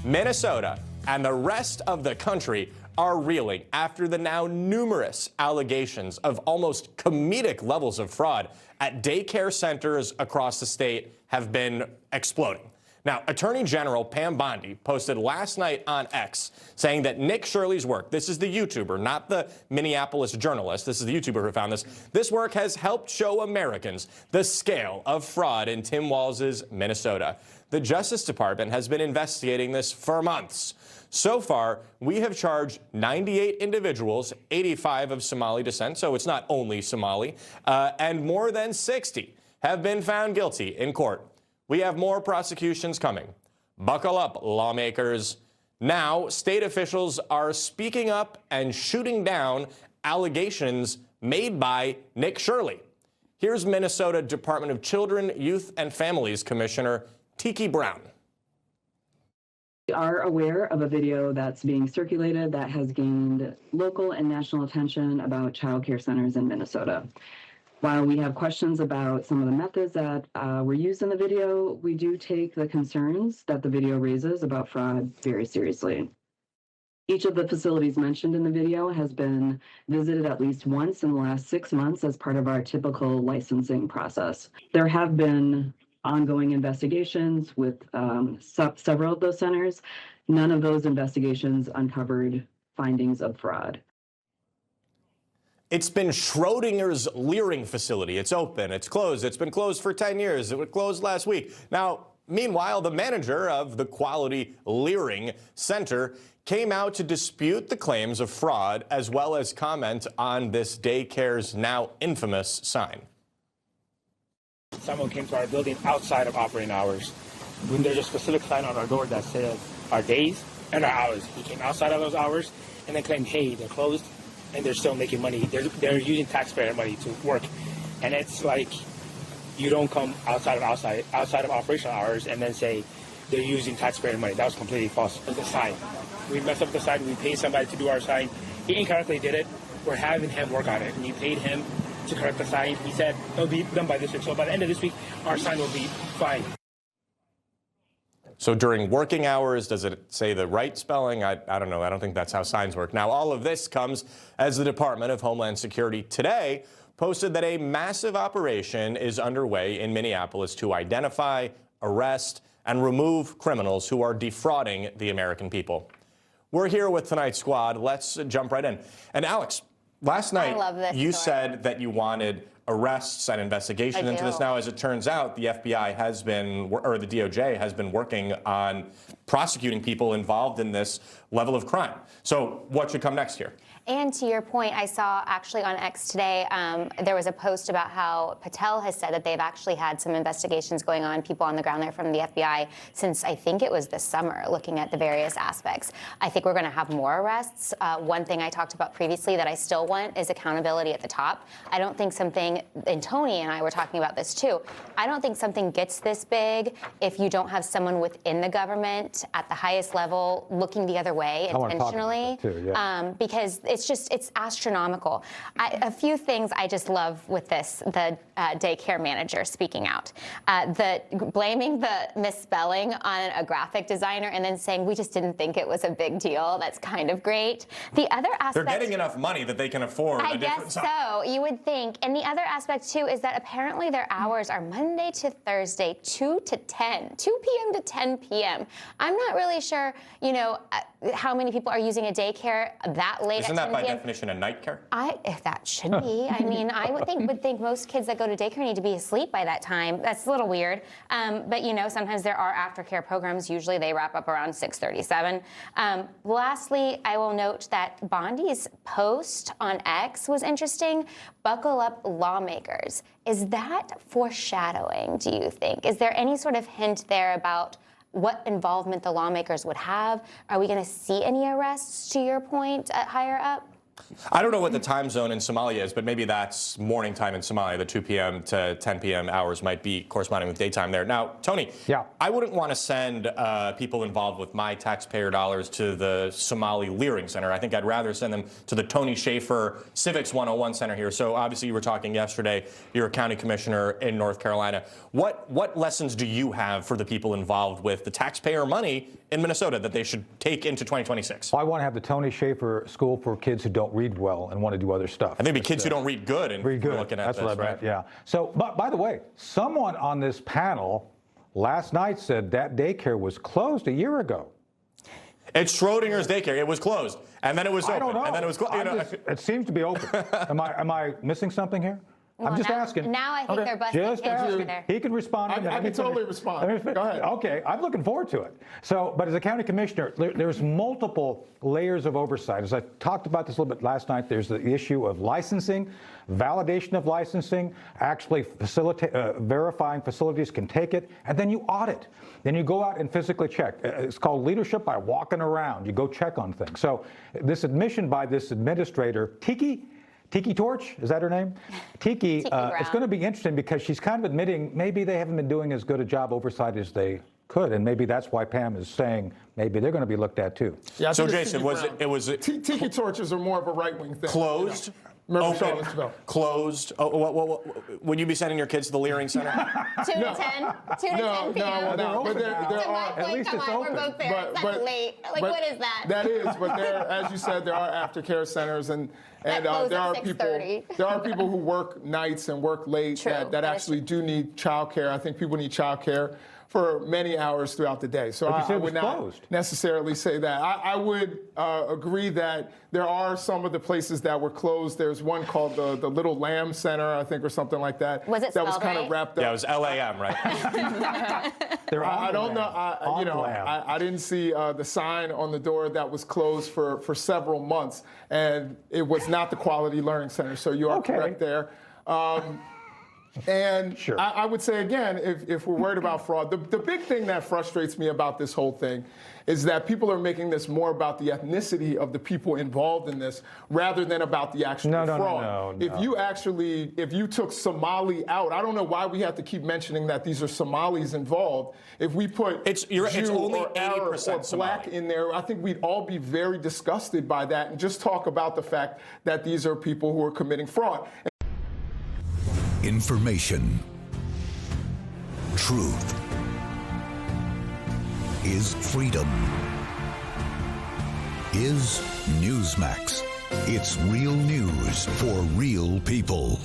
Minnesota and the rest of the country are reeling after the now numerous allegations of almost comedic levels of fraud at daycare centers across the state have been exploding. Now, Attorney General Pam Bondi posted last night on X saying that Nick Shirley's work, this is the YouTuber, not the Minneapolis journalist, this is the YouTuber who found this work has helped show Americans the scale of fraud in Tim Walz's Minnesota. The Justice Department has been investigating this for months. So far, we have charged 98 individuals, 85 of Somali descent, so it's not only Somali, and more than 60 have been found guilty in court. We have more prosecutions coming. Buckle up, lawmakers. Now, state officials are speaking up and shooting down allegations made by Nick Shirley. Here's Minnesota Department of Children, Youth, and Families Commissioner Tiki Brown. We are aware of a video that's being circulated that has gained local and national attention about child care centers in Minnesota. While we have questions about some of the methods that were used in the video, we do take the concerns that the video raises about fraud very seriously. Each of the facilities mentioned in the video has been visited at least once in the last 6 months as part of our typical licensing process. There have been ongoing investigations with several of those centers. None of those investigations uncovered findings of fraud. It's been Schrodinger's Leering facility. It's open, it's closed, it's been closed for 10 years. It was closed last week. Now, meanwhile, the manager of the Quality Leering Center came out to dispute the claims of fraud as well as comment on this daycare's now infamous sign. Someone came to our building outside of operating hours. When there's a specific sign on our door that says our days and our hours. He came outside of those hours and then claimed, hey, they're closed and they're still making money. They're using taxpayer money to work. And it's like, you don't come outside of operational hours and then say they're using taxpayer money. That was completely false. The sign. We messed up the sign. We paid somebody to do our sign. He incorrectly did it. We're having him work on it. And we paid him to correct the sign. He said it'll be done by this week. So by the end of this week, our sign will be fine. So during working hours, does it say the right spelling? I don't know. I don't think that's how signs work. Now, all of this comes as the Department of Homeland Security today posted that a massive operation is underway in Minneapolis to identify, arrest, and remove criminals who are defrauding the American people. We're here with tonight's squad. Let's jump right in. And Alex, last night you said that you wanted arrests and investigation into this. Now, as it turns out, the FBI has been, or the DOJ has been working on prosecuting people involved in this level of crime. So what should come next here? And to your point, I saw actually on X today, there was a post about how Patel has said that they've actually had some investigations going on, people on the ground there from the FBI, since I think it was this summer, looking at the various aspects. I think we're going to have more arrests. One thing I talked about previously that I still want is accountability at the top. I don't think something, and Tony and I were talking about this too, I don't think something gets this big if you don't have someone within the government at the highest level looking the other way intentionally, because it's astronomical. A few things I just love with this, the daycare manager speaking out, blaming the misspelling on a graphic designer and then saying, we just didn't think it was a big deal. That's kind of great. The other aspect— They're getting enough money that they can afford I guess so, you would think. And the other aspect, too, is that apparently their hours are Monday to Thursday, 2 to 10, 2 p.m. to 10 p.m. I'm not really sure, you know, how many people are using a daycare that late. Isn't that by definition a night care? If that should be. I mean, I would think most kids that go to daycare need to be asleep by that time. That's a little weird. But, you know, sometimes there are aftercare programs. Usually they wrap up around 6:37. Lastly, I will note that Bondi's post on X was interesting. Buckle up, lawmakers. Is that foreshadowing, do you think? Is there any sort of hint there about what involvement the lawmakers would have? Are we going to see any arrests, to your point, higher up? I don't know what the time zone in Somalia is, but maybe that's morning time in Somalia. The 2 p.m. to 10 p.m. hours might be corresponding with daytime there. Now, Tony, I wouldn't want to send people involved with my taxpayer dollars to the Somali Leering Center. I think I'd rather send them to the Tony Schaefer Civics 101 Center here. So obviously you were talking yesterday, you're a county commissioner in North Carolina. What lessons do you have for the people involved with the taxpayer money in Minnesota that they should take into 2026? Well, I want to have the Tony Schaefer School for kids who don't read well and want to do other stuff. I think it'd be kids who don't read good and read good. Looking at That's this, what I meant, right? yeah. So, but by the way, someone on this panel last night said that daycare was closed a year ago. It's Schrodinger's daycare. It was closed, and then it was open, I don't know. and then it was closed. It seems to be open. Am I missing something here? Well, I'm just now, asking. Now I think they're busting Just asking. there. He can respond. I can totally respond. Go ahead. Okay, I'm looking forward to it. So, but as a county commissioner, there's multiple layers of oversight. As I talked about this a little bit last night, there's the issue of licensing, validation of licensing, actually verifying facilities can take it, and then you audit. Then you go out and physically check. It's called leadership by walking around. You go check on things. So this admission by this administrator, Tiki Torch, is that her name? Tiki, it's going to be interesting because she's kind of admitting maybe they haven't been doing as good a job oversight as they could, and maybe that's why Pam is saying maybe they're going to be looked at too. Yeah, so Jason, Tiki Torches are more of a right-wing thing. Closed? Open, closed. Would you be sending your kids to the Leering Center? 2 to 10 p.m. No, but there are. At least it's open. We're both there. That's late. Like, what is that? That is, but there, as you said, there are aftercare centers, and there are people who work nights and work late that actually do need childcare. I think people need childcare for many hours throughout the day. So I would not necessarily say that. I would agree that there are some of the places that were closed. There's one called the Little Lamb Center, I think, or something like that. Was it that was kind of wrapped up? Yeah, it was LAM, right? I don't know. I didn't see the sign on the door that was closed for several months, and it was not the Quality Learning Center. So you are correct there. And I would say, again, if we're worried about fraud, the big thing that frustrates me about this whole thing is that people are making this more about the ethnicity of the people involved in this rather than about the actual fraud. No. If you took Somali out, I don't know why we have to keep mentioning that these are Somalis involved. If we put Jew only or Arab or Black in there, I think we'd all be very disgusted by that and just talk about the fact that these are people who are committing fraud. Information. Truth is freedom. Is Newsmax. It's real news for real people.